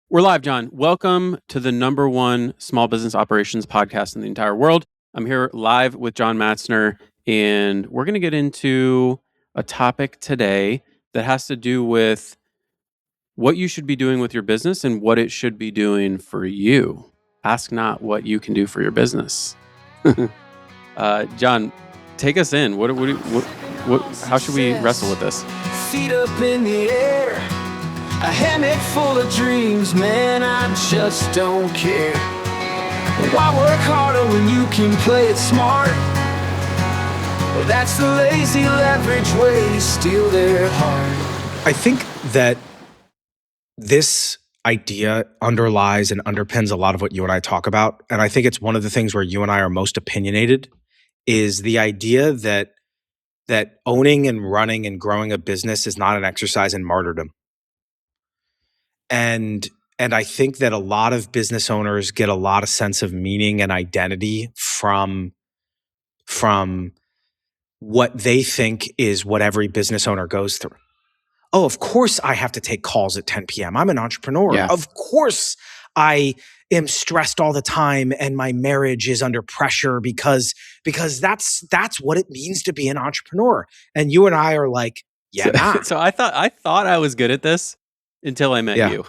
We're live, John. Welcome to the number one small business operations podcast in the entire world. I'm here live with John Matzner, and we're going to get into a topic today that has to do with what you should be doing with your business and what it should be doing for you. Ask not what you can do for your business. John, take us in. How should we wrestle with this? Feet up in the air, a hammock full of dreams, man, I just don't care. Why work harder when you can play it smart? Well, that's the lazy leverage way to steal their heart. I think that this idea underlies and underpins a lot of what you and I talk about. And I think it's one of the things where you and I are most opinionated is the idea that owning and running and growing a business is not an exercise in martyrdom. And I think that a lot of business owners get a lot of sense of meaning and identity from what they think is what every business owner goes through. Oh, of course I have to take calls at 10 p.m. I'm an entrepreneur. Yeah. Of course I am stressed all the time and my marriage is under pressure because that's what it means to be an entrepreneur. And you and I are like, yeah. So I thought I was good at this until I met you.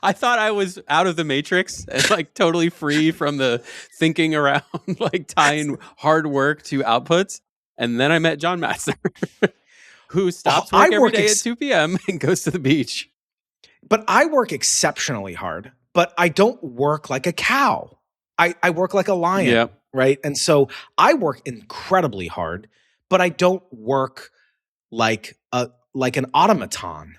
I thought I was out of the matrix and like totally free from the thinking around like tying hard work to outputs. And then I met John Matzner, who stops work every day at 2 p.m. and goes to the beach. But I work exceptionally hard, but I don't work like a cow. I work like a lion, right? And so I work incredibly hard, but I don't work like an automaton.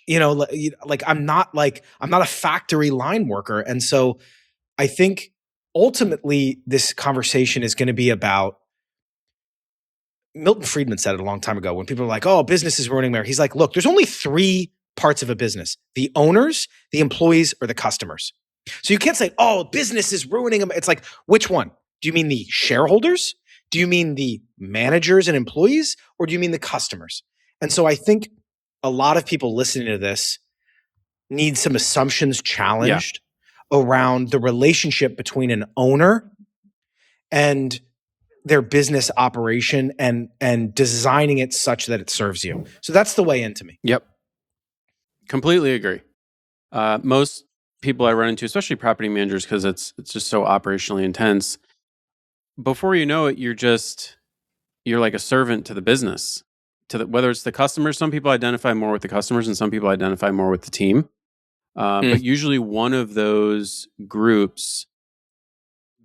You know, like I'm not a factory line worker. And so I think ultimately this conversation is going to be about, Milton Friedman said it a long time ago when people are like, oh, business is ruining marriage. He's like, look, there's only three parts of a business: the owners, the employees, or the customers. So you can't say, oh, business is ruining them. It's like, which one? Do you mean the shareholders? Do you mean the managers and employees? Or do you mean the customers? And so I think a lot of people listening to this need some assumptions challenged around the relationship between an owner and their business operation and designing it such that it serves you. So that's the way into me. Yep. Completely agree. Most people I run into, especially property managers, because it's just so operationally intense, before you know it, you're like a servant to the business. Whether it's the customers, some people identify more with the customers and some people identify more with the team. But usually one of those groups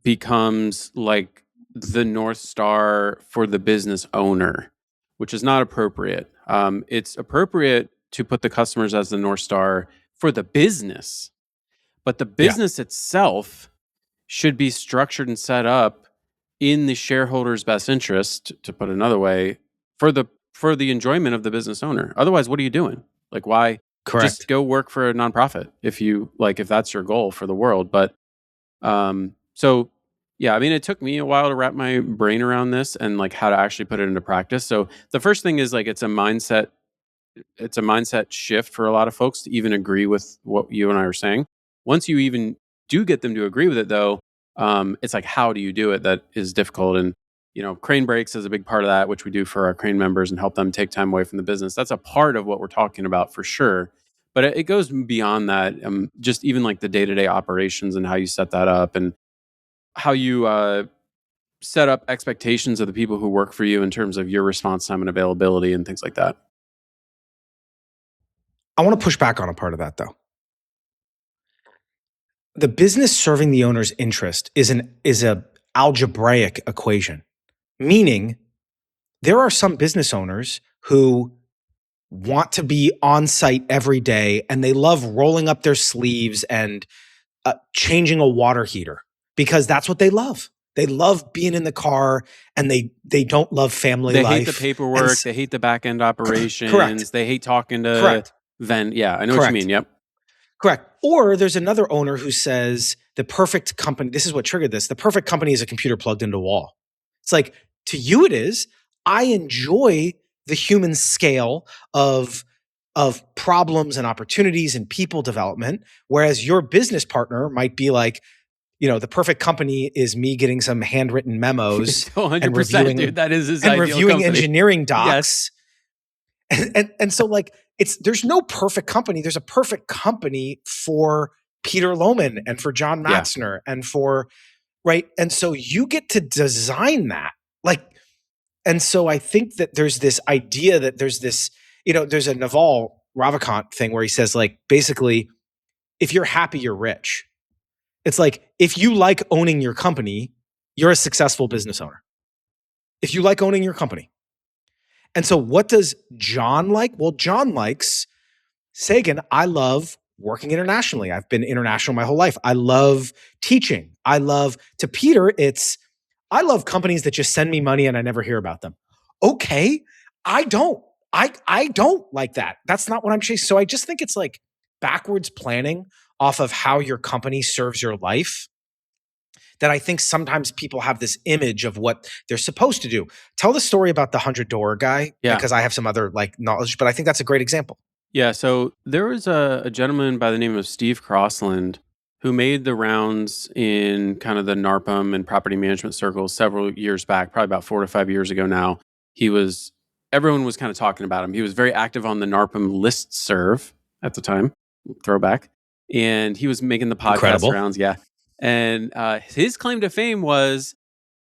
becomes like the North Star for the business owner, which is not appropriate. It's appropriate to put the customers as the North Star for the business, but the business itself should be structured and set up in the shareholder's best interest, to put it another way, for the enjoyment of the business owner. Otherwise, what are you doing? Like, why? Correct. Just go work for a nonprofit if that's your goal for the world. But so yeah, I mean, it took me a while to wrap my brain around this and like how to actually put it into practice. So the first thing is like it's a mindset shift for a lot of folks to even agree with what you and I are saying. Once you even do get them to agree with it, though, it's like, how do you do it? That is difficult. And crane breaks is a big part of that, which we do for our crane members and help them take time away from the business. That's a part of what we're talking about for sure. But it goes beyond that. Just even like the day-to-day operations and how you set that up and how you set up expectations of the people who work for you in terms of your response time and availability and things like that. I want to push back on a part of that, though. The business serving the owner's interest is a algebraic equation. Meaning, there are some business owners who want to be on site every day and they love rolling up their sleeves and changing a water heater because that's what they love. They love being in the car and they don't love family life. They hate the paperwork. They hate the back end operations. Correct. They hate talking to Ven. Yeah, I know what you mean. Yep. Correct. Or there's another owner who says the perfect company, this is what triggered this, the perfect company is a computer plugged into a wall. It's like, to you it is. I enjoy the human scale of of problems and opportunities and people development, whereas your business partner might be like, the perfect company is me getting some handwritten memos 100%, and reviewing, dude, that is his ideal company. engineering docs. Yes. And so like there's no perfect company. There's a perfect company for Peter Lohman and for John Matzner and for, right. And so you get to design that. And so I think that there's this idea that there's this, there's a Naval Ravikant thing where he says, like, basically, if you're happy, you're rich. It's like, if you like owning your company, you're a successful business owner. If you like owning your company. And so what does John like? Well, John likes, Sagan, I love working internationally. I've been international my whole life. I love teaching. To Peter, I love companies that just send me money and I never hear about them. Okay, I don't. I don't like that. That's not what I'm chasing. So I just think it's like backwards planning off of how your company serves your life, that I think sometimes people have this image of what they're supposed to do. Tell the story about the 100-door guy, because I have some other like knowledge, but I think that's a great example. Yeah, so there was a gentleman by the name of Steve Crossland who made the rounds in kind of the NARPM and property management circles several years back, probably about 4 to 5 years ago now. Everyone was kind of talking about him. He was very active on the NARPM listserv at the time, throwback. And he was making the podcast rounds, And his claim to fame was,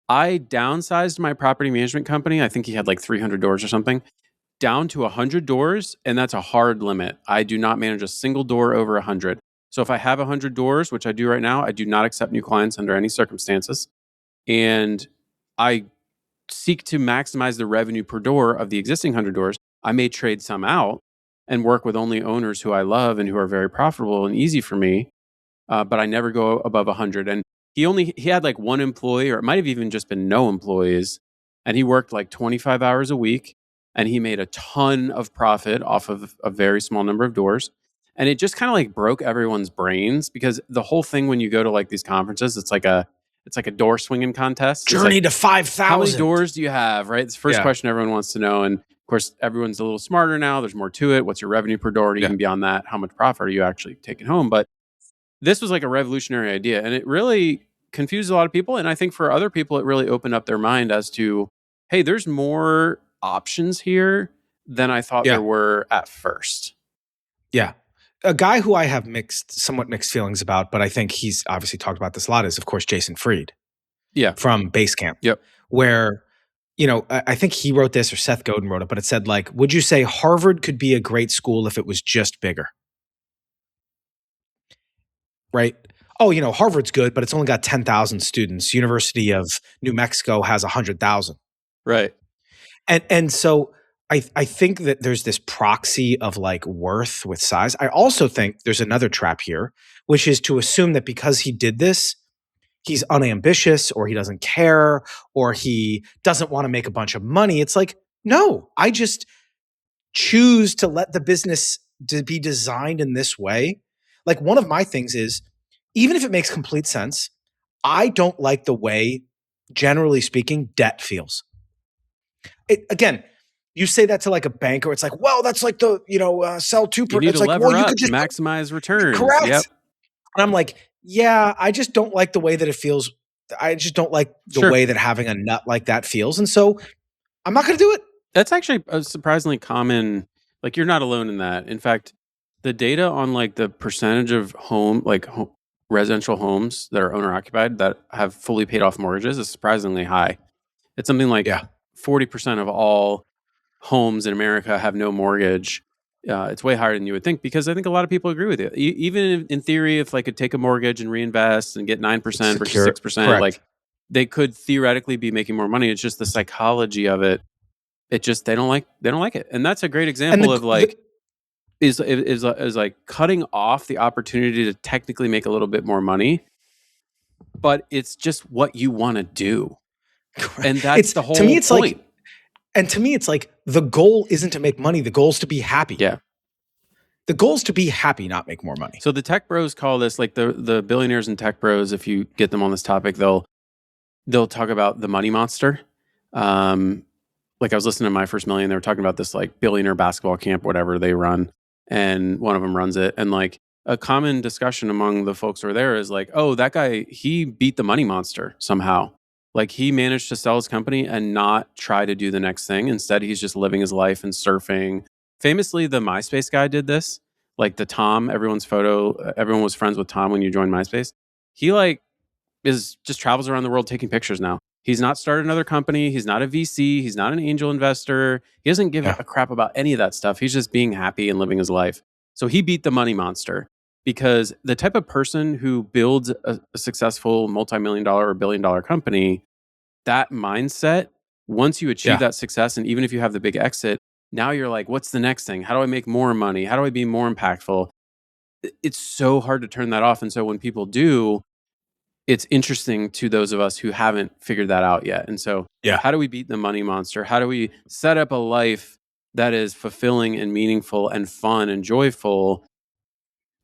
I downsized my property management company. I think he had like 300 doors or something, down to 100 doors. And that's a hard limit. I do not manage a single door over 100. So if I have 100 doors, which I do right now, I do not accept new clients under any circumstances. And I seek to maximize the revenue per door of the existing 100 doors. I may trade some out and work with only owners who I love and who are very profitable and easy for me. But I never go above 100. And he had like one employee, or it might have even just been no employees. And he worked like 25 hours a week, and he made a ton of profit off of a very small number of doors. And it just kind of like broke everyone's brains, because the whole thing, when you go to like these conferences, it's like a door swinging contest. Journey to 5,000. How many doors do you have? Right. It's the first question everyone wants to know. And of course, everyone's a little smarter now. There's more to it. What's your revenue per door? And even beyond that, how much profit are you actually taking home? But this was like a revolutionary idea, and it really confused a lot of people. And I think for other people, it really opened up their mind as to, hey, there's more options here than I thought there were at first. Yeah. A guy who I have somewhat mixed feelings about, but I think he's obviously talked about this a lot, is of course Jason Fried. Yeah. From Basecamp. Yep. Where, I think he wrote this, or Seth Godin wrote it, but it said like, would you say Harvard could be a great school if it was just bigger? Right? Oh, Harvard's good, but it's only got 10,000 students. University of New Mexico has 100,000. Right. And so I think that there's this proxy of like worth with size. I also think there's another trap here, which is to assume that because he did this, he's unambitious, or he doesn't care, or he doesn't want to make a bunch of money. It's like, no, I just choose to let the business to be designed in this way. Like, one of my things is, even if it makes complete sense, I don't like the way, generally speaking, debt feels. Again, you say that to like a banker, it's like, well, that's like the, sell 2%. You need it's to like, lever well, you up, could just maximize returns. Correct. Yep. And I'm like, yeah, I just don't like the way that it feels. I just don't like the way that having a nut like that feels. And so I'm not going to do it. That's actually a surprisingly common, like, you're not alone in that. In fact, the data on like the percentage of residential homes that are owner occupied that have fully paid off mortgages is surprisingly high. It's something like 40% of all homes in America have no mortgage. It's way higher than you would think, because I think a lot of people agree with you. Even in theory, if they could take a mortgage and reinvest and get 9% versus 6%, like, they could theoretically be making more money. It's just the psychology of it. It just, they don't like it. And that's a great example of like, is like cutting off the opportunity to technically make a little bit more money, but it's just what you want to do. And that's the whole point. Like, and to me, it's like, the goal isn't to make money. The goal is to be happy. Yeah. The goal is to be happy, not make more money. So the tech bros call this, like the billionaires and tech bros, if you get them on this topic, they'll talk about the money monster. Like like I was listening to My First Million. They were talking about this like billionaire basketball camp, whatever they run, and one of them runs it. And like a common discussion among the folks who are there is like, oh, that guy, he beat the money monster somehow. Like he managed to sell his company and not try to do the next thing. Instead, he's just living his life and surfing. Famously, the MySpace guy did this. Like the Tom, everyone was friends with Tom when you joined MySpace. He like is just travels around the world taking pictures now. He's not started another company. He's not a VC. He's not an angel investor. He doesn't give a crap about any of that stuff. He's just being happy and living his life. So he beat the money monster because the type of person who builds a successful multi-million-dollar or billion-dollar company, that mindset, once you achieve that success, and even if you have the big exit, now you're like, what's the next thing? How do I make more money? How do I be more impactful? It's so hard to turn that off. And so when people do, it's interesting to those of us who haven't figured that out yet. And so how do we beat the money monster? How do we set up a life that is fulfilling and meaningful and fun and joyful,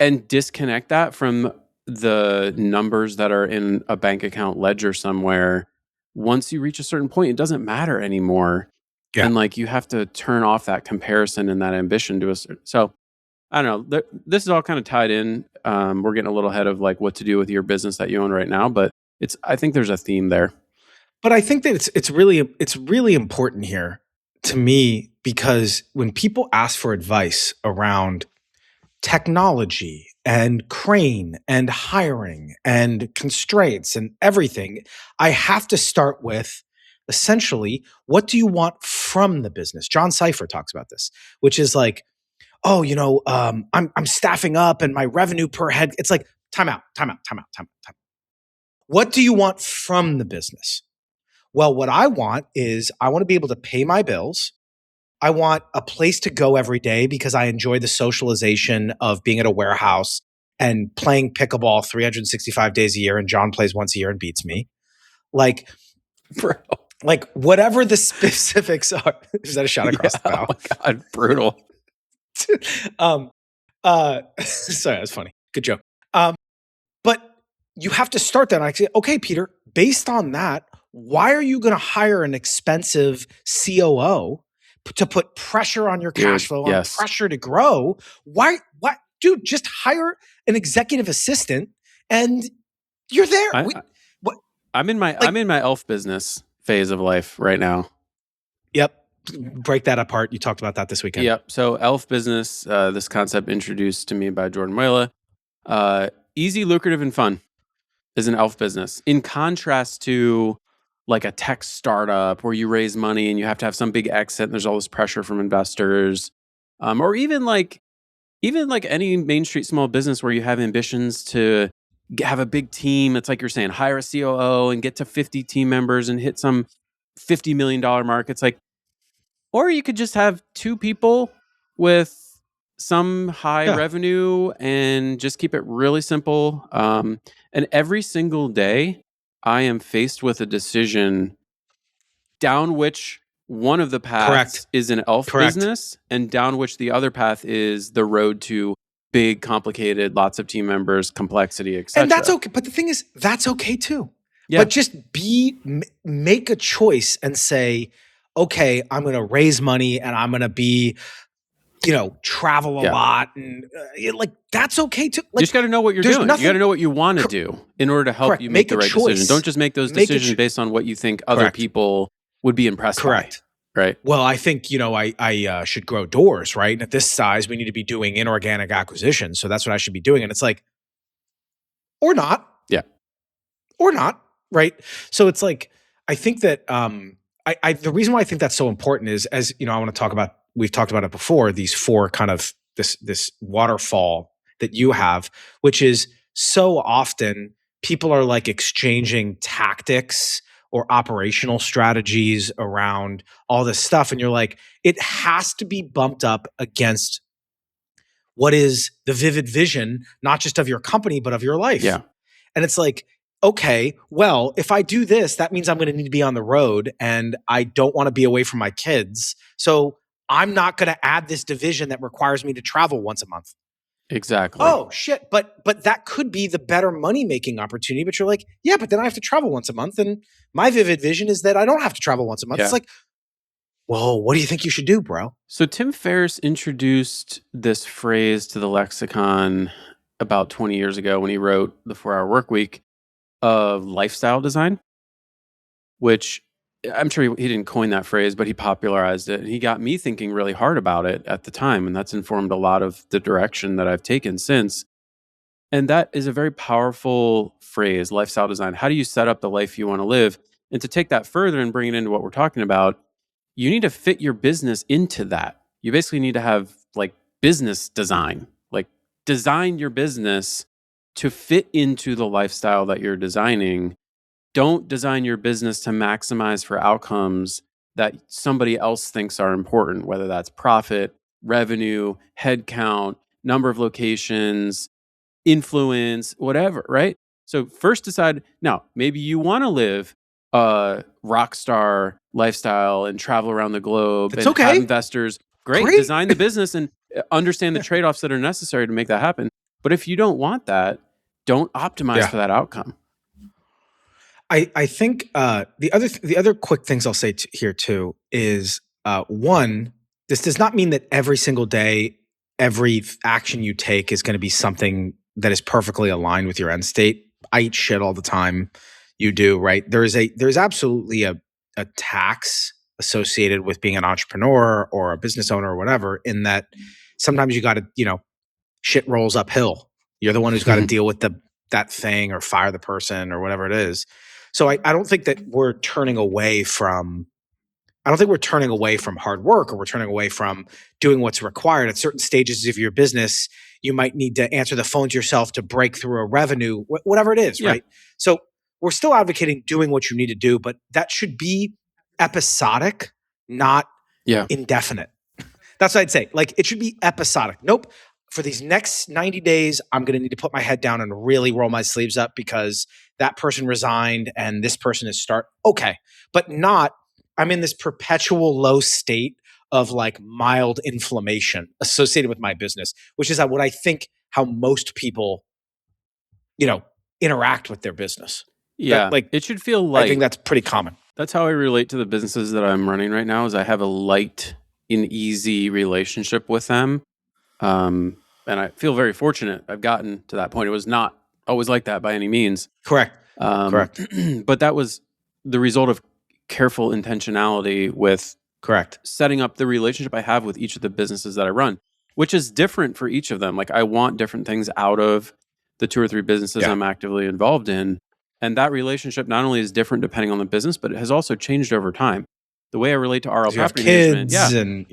and disconnect that from the numbers that are in a bank account ledger somewhere? Once you reach a certain point, it doesn't matter anymore. And like you have to turn off that comparison and that ambition to a certain. So I don't know. This is all kind of tied in. We're getting a little ahead of like what to do with your business that you own right now, but I think there's a theme there. But I think that it's really important here to me, because when people ask for advice around technology and Crane and hiring and constraints and everything, I have to start with essentially, what do you want from the business? John Cipher talks about this, which is like, oh, I'm staffing up and my revenue per head. It's like, time out. What do you want from the business? Well, what I want is I want to be able to pay my bills. I want a place to go every day because I enjoy the socialization of being at a warehouse and playing pickleball 365 days a year. And John plays once a year and beats me. Like, bro. Like whatever the specifics are. Is that a shot across the bow? Oh my God, brutal. Sorry, that's funny. Good joke. But you have to start that. And I say, okay, Peter, based on that, why are you going to hire an expensive COO to put pressure on your cash flow, on pressure to grow? Why, dude, just hire an executive assistant and you're there. I'm in my elf business phase of life right now. Yep. Break that apart. You talked about that this weekend. Yep. So elf business, this concept introduced to me by Jordan Muela. Easy, lucrative, and fun is an elf business. In contrast to like a tech startup where you raise money and you have to have some big exit and there's all this pressure from investors. Or even like any Main Street small business where you have ambitions to have a big team. It's like you're saying, hire a COO and get to 50 team members and hit some $50 million mark. It's like, or you could just have two people with some high revenue and just keep it really simple. And every single day, I am faced with a decision down which one of the paths is an elf business and down which the other path is the road to big, complicated, lots of team members, complexity, etc. And that's okay. But the thing is, that's okay too. Yeah. But just make a choice and say, okay, I'm going to raise money and I'm going to be, travel a lot. And like, that's okay too. Like, you just got to know what you're doing. You got to know what you want to do in order to help you make the right decision. Don't just make those decisions based on what you think other people would be impressed by. Right. Well, I think, I should grow doors, right? And at this size, we need to be doing inorganic acquisitions. So that's what I should be doing. And it's like, or not. Yeah. Or not. Right. So it's like, I think that the reason why I think that's so important is, as I want to talk about, we've talked about it before, these four kind of this waterfall that you have, which is so often people are like exchanging tactics or operational strategies around all this stuff. And you're like, it has to be bumped up against what is the vivid vision, not just of your company, but of your life. Yeah. And it's like, okay, well, if I do this, that means I'm going to need to be on the road and I don't want to be away from my kids. So I'm not going to add this division that requires me to travel once a month. Exactly. Oh shit. But that could be the better money-making opportunity. But you're like, yeah, but then I have to travel once a month. And my vivid vision is that I don't have to travel once a month. Yeah. It's like, Whoa, what do you think you should do, bro? So Tim Ferriss introduced this phrase to the lexicon about 20 years ago when he wrote The 4-Hour Workweek of lifestyle design, which I'm sure he didn't coin that phrase, but he popularized it. And he got me thinking really hard about it at the time. And that's informed a lot of the direction that I've taken since. And that is a very powerful phrase, lifestyle design. How do you set up the life you want to live? And to take that further and bring it into what we're talking about, you need to fit your business into that. You basically need to have like business design, like design your business to fit into the lifestyle that you're designing. Don't design your business to maximize for outcomes that somebody else thinks are important, whether that's profit, revenue, headcount, number of locations, influence, whatever, right? So first decide, now, maybe you want to live a rock star lifestyle and travel around the globe It's and okay. have investors. Great. Design the business and understand the trade-offs that are necessary to make that happen. But if you don't want that, don't optimize for that outcome. I think the other quick things I'll say here too is one, this does not mean that every single day, every action you take is going to be something that is perfectly aligned with your end state. I eat shit all the time. You do, right? There's absolutely a tax associated with being an entrepreneur or a business owner or whatever, in that sometimes you got to, shit rolls uphill. You're the one who's got to deal with that thing or fire the person or whatever it is. So I don't think that we're turning away from hard work, or we're turning away from doing what's required. At certain stages of your business, you might need to answer the phone to yourself to break through a revenue, whatever it is, right? So we're still advocating doing what you need to do, but that should be episodic, not indefinite. That's what I'd say. Like, it should be episodic. Nope. For these next 90 days, I'm going to need to put my head down and really roll my sleeves up because that person resigned and this person is okay. But not, I'm in this perpetual low state of like mild inflammation associated with my business, which is what I think how most people, interact with their business. Yeah. It should feel light. I think that's pretty common. That's how I relate to the businesses that I'm running right now, is I have a light and easy relationship with them. And I feel very fortunate I've gotten to that point. It was not always like that by any means. Correct. But that was the result of careful intentionality with setting up the relationship I have with each of the businesses that I run, which is different for each of them. Like, I want different things out of the 2 or 3 businesses I'm actively involved in. And that relationship not only is different depending on the business, but it has also changed over time. The way I relate to RL property management,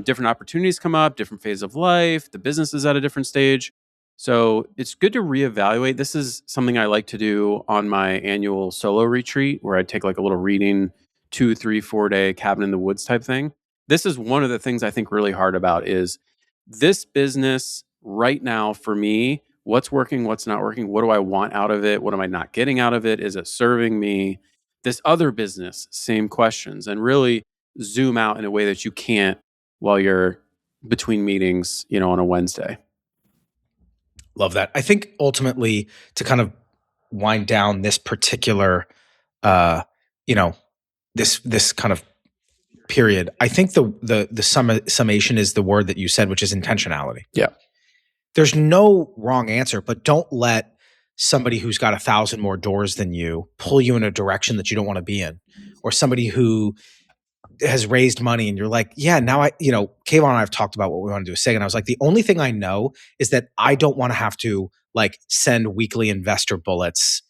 different opportunities come up, different phase of life, the business is at a different stage. So it's good to reevaluate. This is something I like to do on my annual solo retreat, where I take like a little reading, 2, 3, 4 day cabin in the woods type thing. This is one of the things I think really hard about is this business right now for me. What's working? What's not working? What do I want out of it? What am I not getting out of it? Is it serving me? This other business, same questions, and really zoom out in a way that you can't while you're between meetings, on a Wednesday. Love that. I think ultimately, to kind of wind down this particular, this kind of period, I think the summation is the word that you said, which is intentionality. Yeah. There's no wrong answer, but don't let somebody who's got 1,000 more doors than you pull you in a direction that you don't want to be in, or somebody who has raised money and you're like, yeah, now Kayvon and I have talked about what we want to do with Sagan. I was like, the only thing I know is that I don't want to have to like send weekly investor bullets,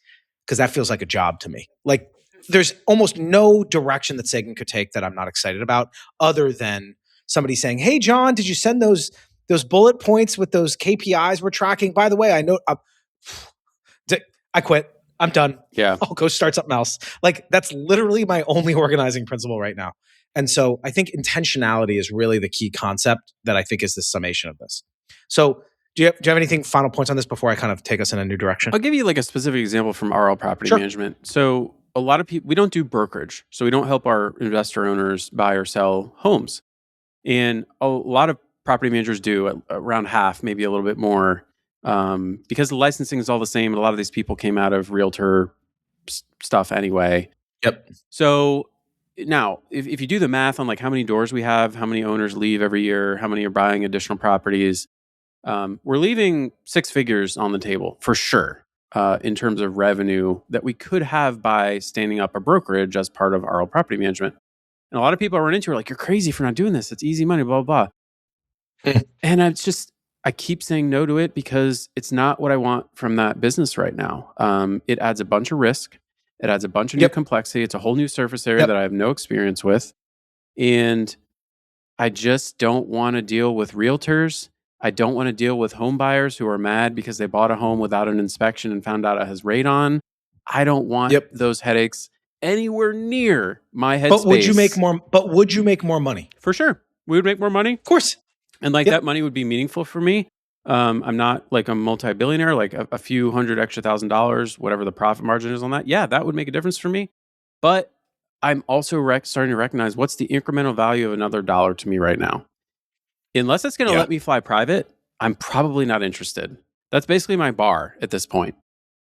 because that feels like a job to me. Like, there's almost no direction that Sagan could take that I'm not excited about, other than somebody saying, hey, John, did you send those bullet points with those KPIs we're tracking? By the way, I know I quit. I'm done. Yeah. I'll go start something else. Like, that's literally my only organizing principle right now. And so I think intentionality is really the key concept that I think is the summation of this. So do you have anything, final points on this before I kind of take us in a new direction? I'll give you like a specific example from RL Property Management. So a lot of people, we don't do brokerage. So we don't help our investor owners buy or sell homes. And a lot of property managers do, around half, maybe a little bit more, because the licensing is all the same. And a lot of these people came out of realtor stuff anyway. Yep. So now, if you do the math on like how many doors we have, how many owners leave every year, how many are buying additional properties, we're leaving six figures on the table for sure in terms of revenue that we could have by standing up a brokerage as part of our property management. And a lot of people I run into are like, "You're crazy for not doing this. It's easy money, blah, blah, blah." And I keep saying no to it because it's not what I want from that business right now. It adds a bunch of risk. It adds a bunch of new complexity. It's a whole new surface area that I have no experience with. And I just don't want to deal with realtors. I don't want to deal with home buyers who are mad because they bought a home without an inspection and found out it has radon. I don't want those headaches anywhere near my headspace. But would you make more money? For sure. We would make more money. Of course. And like that money would be meaningful for me. I'm not like a multi-billionaire, like a few hundred extra $1,000s, whatever the profit margin is on that. Yeah, that would make a difference for me. But I'm also starting to recognize what's the incremental value of another dollar to me right now. Unless it's going to let me fly private, I'm probably not interested. That's basically my bar at this point.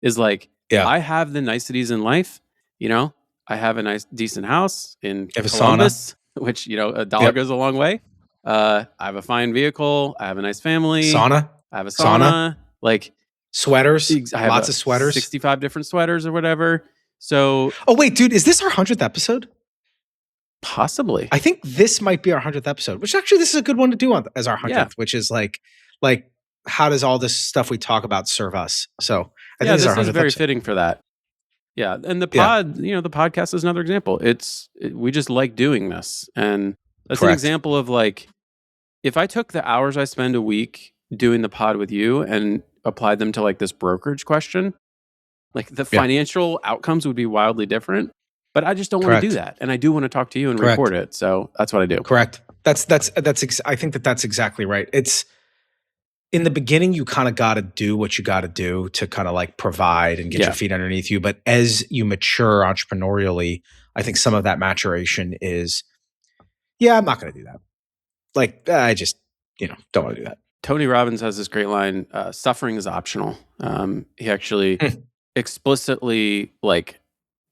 Is like, I have the niceties in life. You know, I have a nice, decent house in Columbus, which, you know, a dollar goes a long way. I have a fine vehicle. I have a nice family. I have a sauna. Like sweaters. I have lots of sweaters. 65 different sweaters or whatever. So. Oh, wait, dude, is this our 100th episode? Possibly. I think this might be our 100th episode, which actually this is a good one to do as our 100th, which is like how does all this stuff we talk about serve us? So I think this is very fitting for that. Yeah. And the pod, you know, the podcast is another example. We just like doing this. And that's an example of like, if I took the hours I spend a week doing the pod with you and applied them to like this brokerage question, like the financial outcomes would be wildly different. But I just don't want to do that, and I do want to talk to you and record it. So that's what I do. Correct. I think that's exactly right. It's in the beginning, you kind of got to do what you got to do to kind of like provide and get your feet underneath you. But as you mature entrepreneurially, I think some of that maturation is, I'm not going to do that. Like I just, don't want to do that. Tony Robbins has this great line: "Suffering is optional." He actually explicitly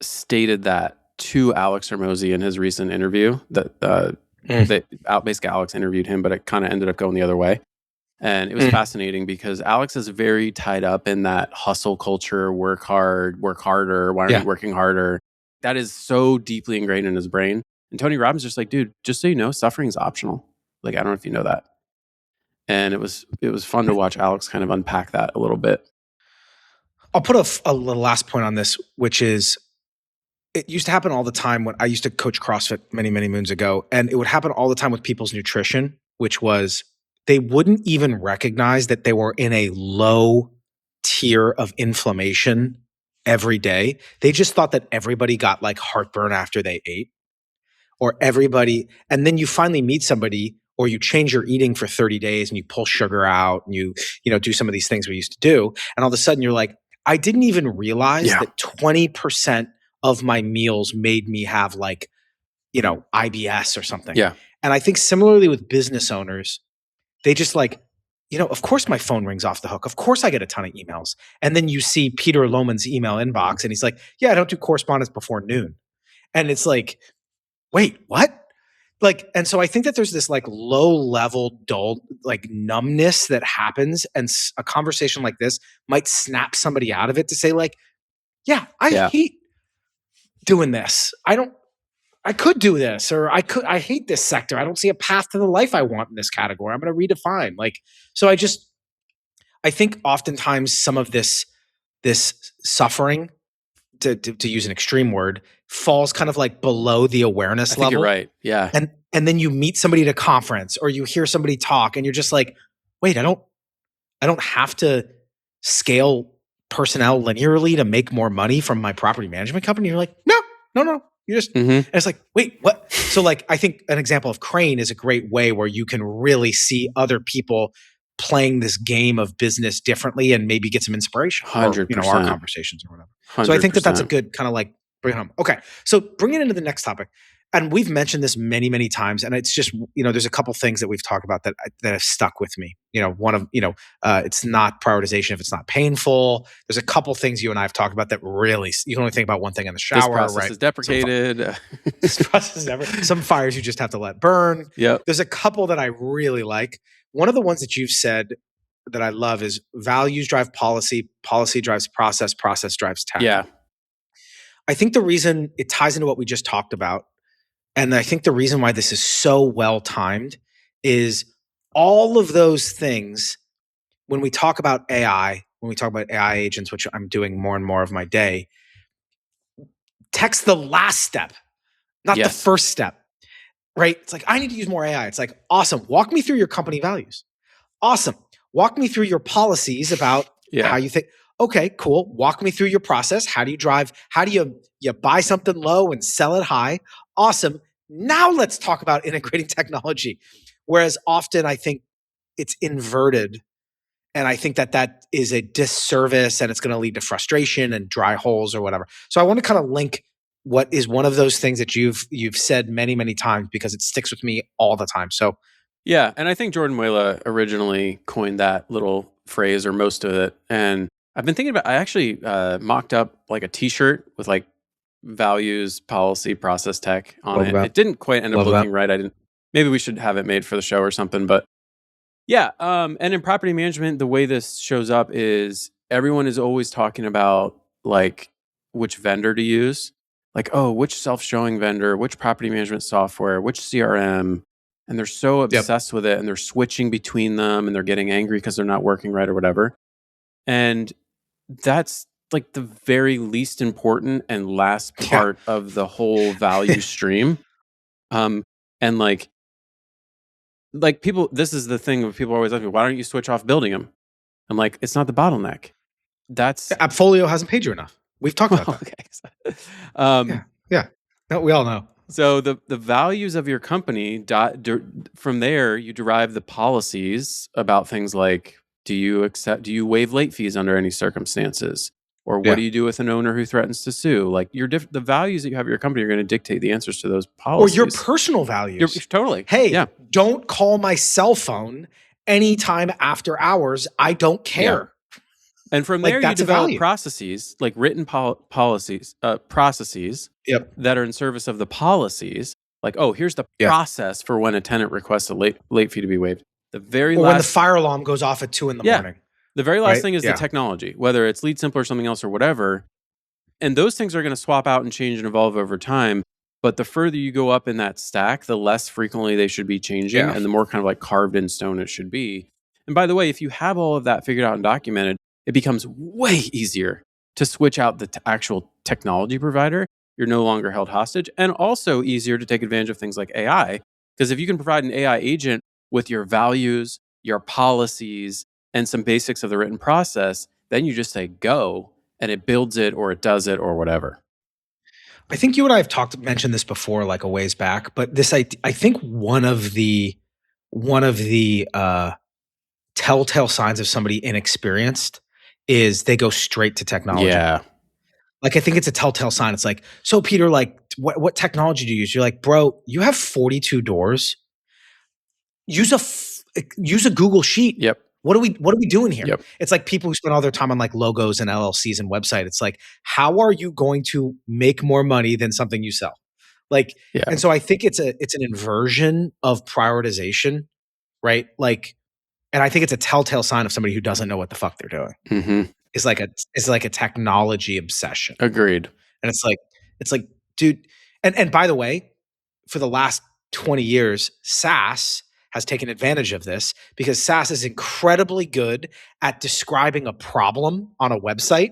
stated that to Alex Hormozi in his recent interview that basically Alex interviewed him, but it kind of ended up going the other way. And it was fascinating because Alex is very tied up in that hustle culture, work hard, work harder. Why aren't you working harder? That is so deeply ingrained in his brain. And Tony Robbins is just like, dude, just so you know, suffering is optional. Like, I don't know if you know that. And it was fun to watch Alex kind of unpack that a little bit. I'll put a little last point on this, which is, it used to happen all the time when I used to coach CrossFit many, many moons ago. And it would happen all the time with people's nutrition, which was they wouldn't even recognize that they were in a low tier of inflammation every day. They just thought that everybody got like heartburn after they ate, or everybody. And then you finally meet somebody, or you change your eating for 30 days and you pull sugar out and you do some of these things we used to do. And all of a sudden you're like, I didn't even realize that 20% of my meals made me have IBS or something. Yeah. And I think similarly with business owners, they just of course my phone rings off the hook. Of course I get a ton of emails. And then you see Peter Lohman's email inbox and he's like, I don't do correspondence before noon. And it's like, wait, what? And so I think that there's this low level dull, numbness that happens. And a conversation like this might snap somebody out of it to say I hate doing this. I could do this, or I hate this sector. I don't see a path to the life I want in this category. I'm going to redefine. So I think oftentimes some of this suffering, to use an extreme word, falls kind of below the awareness level. You're right. Yeah. And then you meet somebody at a conference or you hear somebody talk and you're just like, wait, I don't have to scale personnel linearly to make more money from my property management company. You're like, no. You just, and it's like, wait, what? So I think an example of Crane is a great way where you can really see other people playing this game of business differently and maybe get some inspiration. 100%. Or, our conversations or whatever. 100%. So I think that's a good kind of bring it home. Okay. So bring it into the next topic. and we've mentioned this many, many times, and it's just, there's a couple things that we've talked about that have stuck with me. One of, it's not prioritization if it's not painful. There's a couple things you and I have talked about that really, you can only think about one thing in the shower, this process right? is deprecated. This process is never, some fires you just have to let burn. Yep. There's a couple that I really like. One of the ones that you've said that I love is values drive policy, policy drives process, process drives tech. Yeah. I think the reason it ties into what we just talked about, and I think the reason why this is so well timed, is all of those things. When we talk about AI, when we talk about AI agents, which I'm doing more and more of my day, tech's the last step, not the first step, right? It's like, I need to use more AI. It's like, awesome. Walk me through your company values. Awesome. Walk me through your policies about how you think. Okay, cool. Walk me through your process. How do you drive? How do you buy something low and sell it high? Awesome. Now let's talk about integrating technology. Whereas often I think it's inverted. And I think that is a disservice, and it's going to lead to frustration and dry holes or whatever. So I want to kind of link what is one of those things that you've said many, many times, because it sticks with me all the time. So yeah, and I think Jordan Muela originally coined that little phrase, or most of it. And I've been thinking about, I actually mocked up like a t-shirt with like values, policy, process, tech on it. It didn't quite end up looking right. Maybe we should have it made for the show or something, but yeah. And in property management, the way this shows up is everyone is always talking about like which vendor to use. Like, oh, which self-showing vendor, which property management software, which CRM. And they're so obsessed with it, and they're switching between them, and they're getting angry because they're not working right or whatever. And that's like the very least important and last part of the whole value stream. And like people, this is the thing that people always ask me, why don't you switch off building them? I'm like, it's not the bottleneck. That's AppFolio hasn't paid you enough. We've talked about that. Okay. Yeah. No, we all know. So the values of your company, from there, you derive the policies about things like, do you waive late fees under any circumstances? Or what do you do with an owner who threatens to sue? Like the values that you have at your company are going to dictate the answers to those policies. Or your personal values. Totally. Hey, don't call my cell phone anytime after hours. I don't care. Yeah. And from there, you develop processes, like written processes that are in service of the policies. Like, oh, here's the process for when a tenant requests a late fee to be waived. When the fire alarm goes off at 2 a.m. The very last thing is the technology, whether it's Lead Simple or something else or whatever. And those things are going to swap out and change and evolve over time. But the further you go up in that stack, the less frequently they should be changing, and the more kind of like carved in stone it should be. And by the way, if you have all of that figured out and documented, it becomes way easier to switch out the actual technology provider. You're no longer held hostage, and also easier to take advantage of things like AI. Because if you can provide an AI agent with your values, your policies, and some basics of the written process, then you just say go, and it builds it, or it does it, or whatever. I think you and I have mentioned this before, like a ways back, but this, I think one of the telltale signs of somebody inexperienced is they go straight to technology. Yeah. Like, I think it's a telltale sign. It's like, so Peter, like, what technology do you use? You're like, bro, you have 42 doors. Use a Google Sheet. Yep. What are we doing here? Yep. It's like people who spend all their time on like logos and LLCs and website. It's like, how are you going to make more money than something you sell? Like, and so I think it's an inversion of prioritization, right? Like, and I think it's a telltale sign of somebody who doesn't know what the fuck they're doing. Mm-hmm. It's like a technology obsession. Agreed. And it's like, dude. And by the way, for the last 20 years, SaaS has taken advantage of this, because SaaS is incredibly good at describing a problem on a website.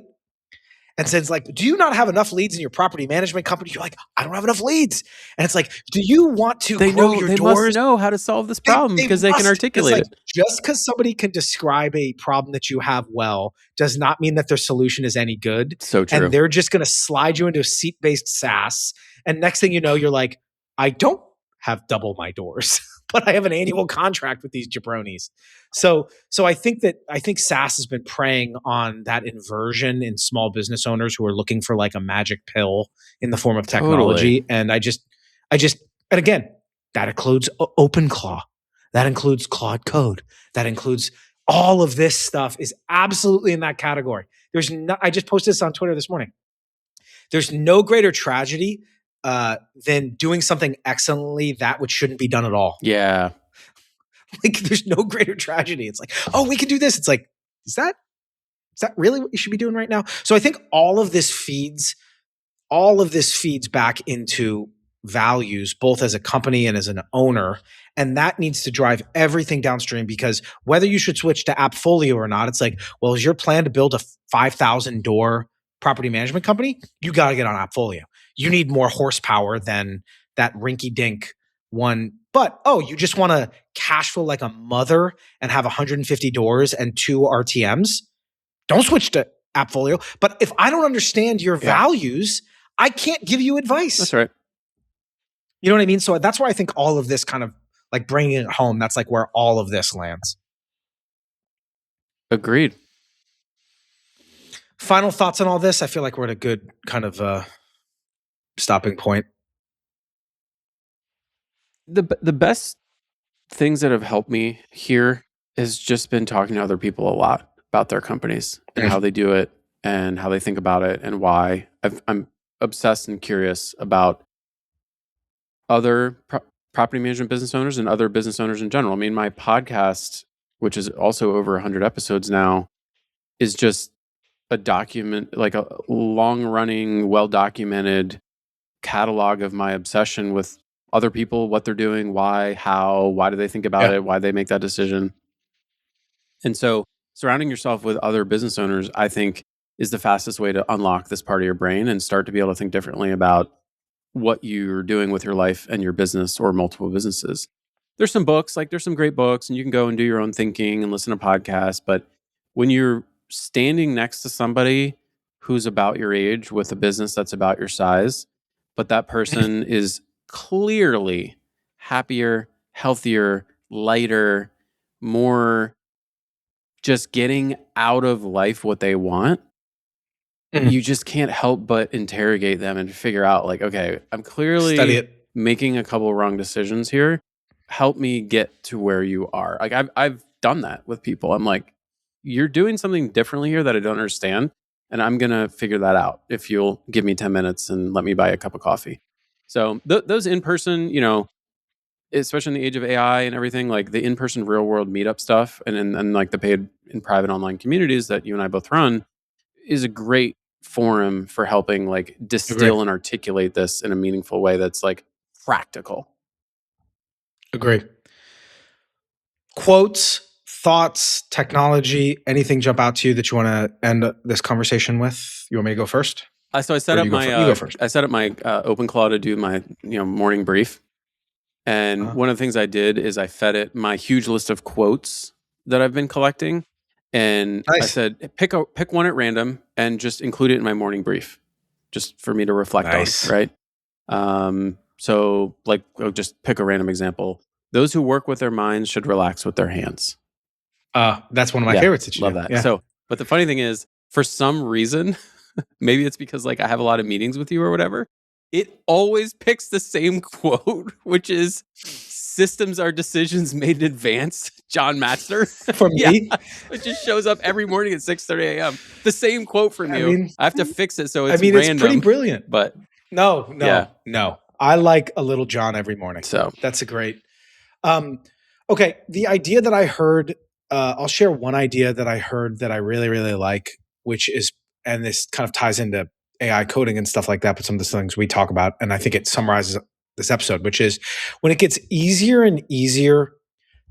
And says like, do you not have enough leads in your property management company? You're like, I don't have enough leads. And it's like, do you want to grow your doors? They must know how to solve this problem because they can articulate it. Just because somebody can describe a problem that you have well does not mean that their solution is any good. So true. And they're just going to slide you into a seat-based SaaS. And next thing you know, you're like, I don't have double my doors, but I have an annual contract with these jabronis. So I think SaaS has been preying on that inversion in small business owners who are looking for like a magic pill in the form of technology. Totally. And And again, that includes OpenClaw. That includes Claude Code. That includes all of this stuff is absolutely in that category. I just posted this on Twitter this morning. There's no greater tragedy than doing something excellently that which shouldn't be done at all. Yeah. Like there's no greater tragedy. It's like, oh, we can do this. It's like, is that really what you should be doing right now? So I think all of this feeds back into values, both as a company and as an owner. And that needs to drive everything downstream, because whether you should switch to Appfolio or not, it's like, well, is your plan to build a 5,000 door property management company? You got to get on Appfolio. You need more horsepower than that rinky dink one. But, you just want to cash flow like a mother and have 150 doors and 2 RTMs? Don't switch to Appfolio. But if I don't understand your values, I can't give you advice. That's right. You know what I mean? So that's where I think all of this kind of like bringing it home, that's like where all of this lands. Agreed. Final thoughts on all this? I feel like we're at a good kind of stopping point. The best things that have helped me here has just been talking to other people a lot about their companies and how they do it and how they think about it and why. I'm obsessed and curious about other property management business owners and other business owners in general. I mean, my podcast, which is also over 100 episodes now, is just a document, like a long-running, well-documented catalog of my obsession with other people, what they're doing, why, how, why do they think about it, why they make that decision. And so surrounding yourself with other business owners, I think, is the fastest way to unlock this part of your brain and start to be able to think differently about what you're doing with your life and your business or multiple businesses. There's some books, there's some great books, and you can go and do your own thinking and listen to podcasts. But when you're standing next to somebody who's about your age with a business that's about your size, but that person is clearly happier, healthier, lighter, more just getting out of life what they want, you just can't help but interrogate them and figure out okay, I'm clearly making a couple wrong decisions here. Help me get to where you are. I've done that with people. I'm like, you're doing something differently here that I don't understand, and I'm going to figure that out if you'll give me 10 minutes and let me buy a cup of coffee. So those in-person, especially in the age of AI and everything, the in-person real world meetup stuff and the paid and private online communities that you and I both run is a great forum for helping distill and articulate this in a meaningful way that's practical. Agree. Quotes, thoughts, technology, anything jump out to you that you want to end this conversation with? You want me to go first? So I set up my OpenClaw to do my morning brief. And one of the things I did is I fed it my huge list of quotes that I've been collecting. And I said, pick one at random and just include it in my morning brief, just for me to reflect on, right? So I'll just pick a random example. Those who work with their minds should relax with their hands. That's one of my favorites that you love that. Yeah. So, but the funny thing is, for some reason, maybe it's because I have a lot of meetings with you or whatever, it always picks the same quote, which is "Systems are decisions made in advance." John Matzner. For me? It just shows up every morning at 6:30 a.m. The same quote from you. I have to fix it so it's random. It's pretty brilliant. But no. I like a little John every morning. So that's a great. Okay, the idea that I heard, I'll share one idea that I heard that I really, really like, which is, and this kind of ties into AI coding and stuff like that, but some of the things we talk about, and I think it summarizes this episode, which is when it gets easier and easier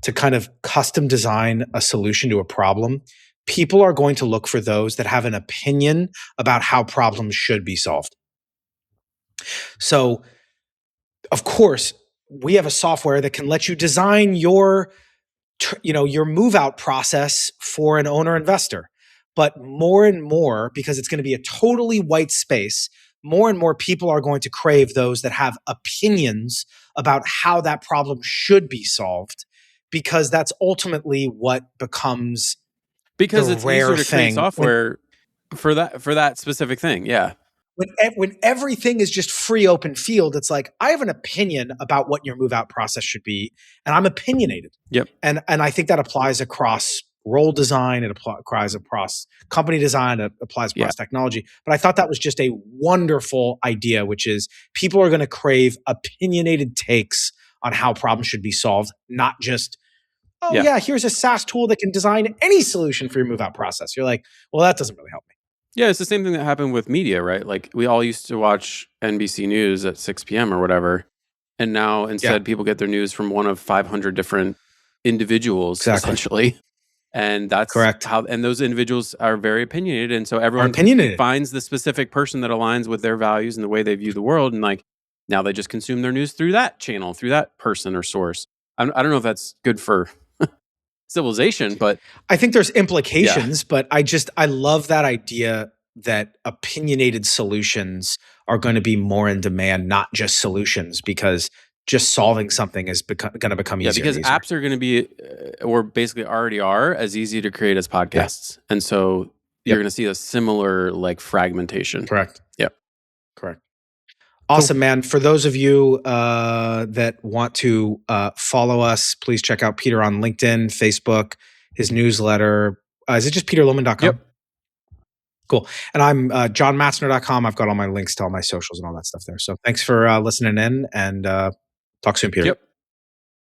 to kind of custom design a solution to a problem, people are going to look for those that have an opinion about how problems should be solved. So, of course, we have a software that can let you design your move out process for an owner investor. But more and more, because it's going to be a totally white space, more and more people are going to crave those that have opinions about how that problem should be solved, because that's ultimately what becomes it's easier to create software for that specific thing. Yeah. when everything is just free open field, it's like, I have an opinion about what your move out process should be, and I'm opinionated. Yep. And I think that applies across role design, it applies across company design, it applies across technology. But I thought that was just a wonderful idea, which is people are going to crave opinionated takes on how problems should be solved, not just, here's a SaaS tool that can design any solution for your move out process. You're like, well, that doesn't really help me. Yeah, it's the same thing that happened with media, right? Like we all used to watch NBC News at 6 p.m. or whatever. And now instead people get their news from one of 500 different individuals, essentially. And that's correct. And those individuals are very opinionated. And so everyone finds the specific person that aligns with their values and the way they view the world. And like, now they just consume their news through that channel, through that person or source. I don't know if that's good for civilization, but I think there's implications, but I love that idea that opinionated solutions are going to be more in demand, not just solutions, because just solving something is going to become easier. Yeah, because apps are going to be, or basically already are, as easy to create as podcasts. Yeah. And so you're going to see a similar like fragmentation. Correct. Yep. Correct. Awesome, man. For those of you that want to follow us, please check out Peter on LinkedIn, Facebook, his newsletter. Is it just peterlohman.com? Yep. Cool. And I'm johnmatzner.com. I've got all my links to all my socials and all that stuff there. So thanks for listening in, and talk soon, Peter. Yep.